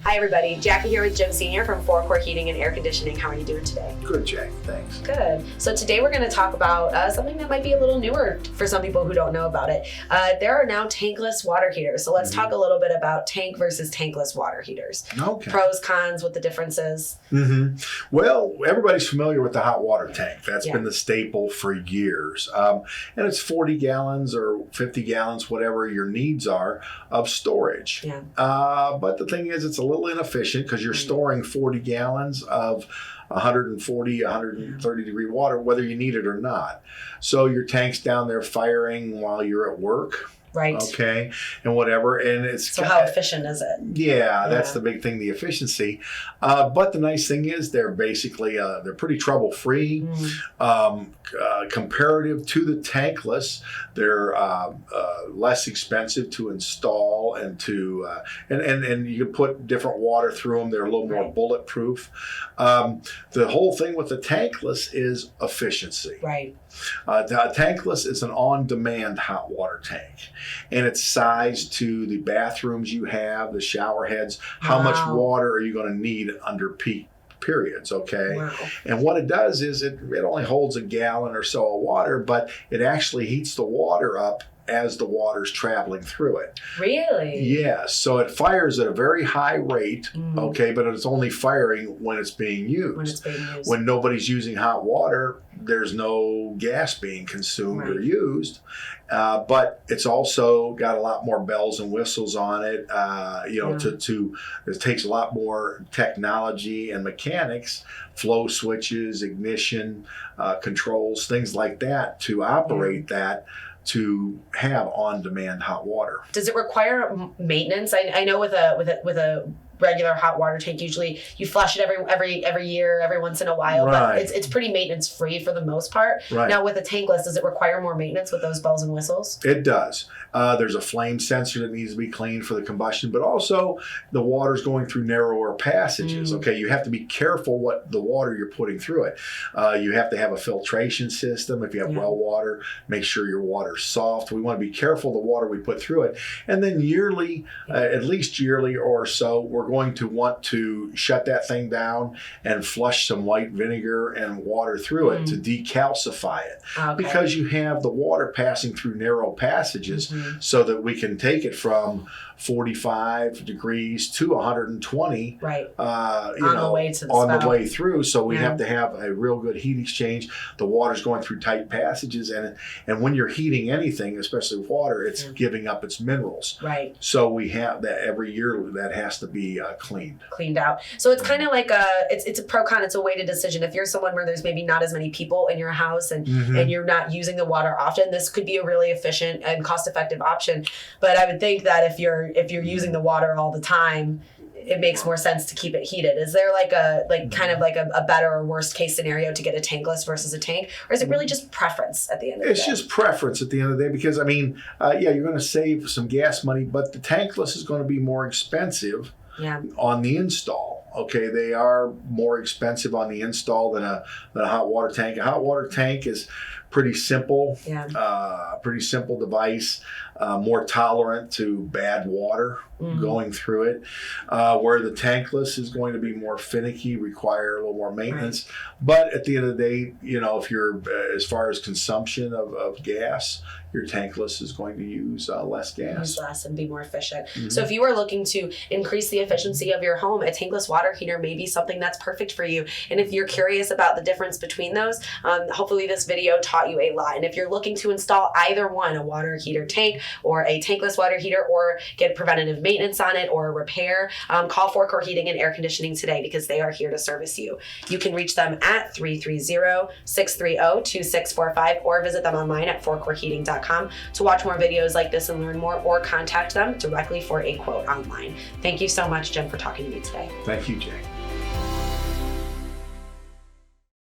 Hi everybody, Jackie here with Jim Sr. from Four Core Heating and Air Conditioning. How are you doing today? Good, Jack, thanks. Good. So today we're going to talk about something that might be a little newer for some people who don't know about it. There are now tankless water heaters. So let's talk a little bit about tank versus tankless water heaters. Okay. Pros, cons, what the difference is. Well, everybody's familiar with the hot water tank. That's been the staple for years. And it's 40 gallons or 50 gallons, whatever your needs are, of storage. Yeah. But the thing is, it's a little inefficient because you're storing 40 gallons of 140, 130 degree water, whether you need it or not. So your tank's down there firing while you're at work. Right. Okay. And whatever. And it's so how efficient is it? Yeah, that's the big thing, the efficiency. But the nice thing is they're basically, they're pretty trouble free. Comparative to the tankless, they're less expensive to install and to, and you can put different water through them. They're a little more bulletproof. The whole thing with the tankless is efficiency. Right. The tankless is an on-demand hot water tank, and it's sized to the bathrooms you have, the shower heads. How much water are you going to need under peak periods? Okay. Wow. And what it does is it only holds a gallon or so of water, but it actually heats the water up as the water's traveling through it. Really? Yes. So it fires at a very high rate, okay, but it's only firing when it's being used. When it's being used. When nobody's using hot water, there's no gas being consumed or used. But it's also got a lot more bells and whistles on it. It takes a lot more technology and mechanics, flow switches, ignition, controls, things like that to operate that, to have on-demand hot water. Does it require maintenance? I know with a regular hot water tank, usually you flush it every year, every once in a while, but it's pretty maintenance free for the most part. Right. Now with a tankless, does it require more maintenance with those bells and whistles? It does. There's a flame sensor that needs to be cleaned for the combustion, but also the water's going through narrower passages. Okay, you have to be careful what the water you're putting through it. You have to have a filtration system. If you have well water, make sure your water's soft. We want to be careful the water we put through it. And then yearly, at least yearly or so, we're going to want to shut that thing down and flush some white vinegar and water through it to decalcify it. Because you have the water passing through narrow passages so that we can take it from 45 degrees to 120 on the way through. So we have to have a real good heat exchange. The water's going through tight passages, and when you're heating anything, especially water, it's giving up its minerals. Right. So we have that every year. That has to be cleaned out. So it's kind of like it's a pro con. It's a weighted decision. If you're someone where there's maybe not as many people in your house and you're not using the water often, this could be a really efficient and cost-effective option. But I would think that if you're using the water all the time, it makes more sense to keep it heated. Is there kind of a better or worst case scenario to get a tankless versus a tank? Or is it really just preference at the end of the day? It's just preference at the end of the day because, you're going to save some gas money, but the tankless is going to be more expensive on the install. Okay, they are more expensive on the install than a hot water tank. A hot water tank is pretty simple, pretty simple device, more tolerant to bad water going through it, where the tankless is going to be more finicky, require a little more maintenance. But at the end of the day, if you're, as far as consumption of gas, your tankless is going to use less gas. Use less and be more efficient. So if you are looking to increase the efficiency of your home, a tankless water heater may be something that's perfect for you. And if you're curious about the difference between those, hopefully this video taught you a lot. And if you're looking to install either one, a water heater tank or a tankless water heater, or get preventative maintenance on it or repair, call Four Core Heating and Air Conditioning today because they are here to service you. You can reach them at 330-630-2645 or visit them online at fourcoreheating.com to watch more videos like this and learn more, or contact them directly for a quote online. Thank you so much, Jim, for talking to me today. Thank you, Jay.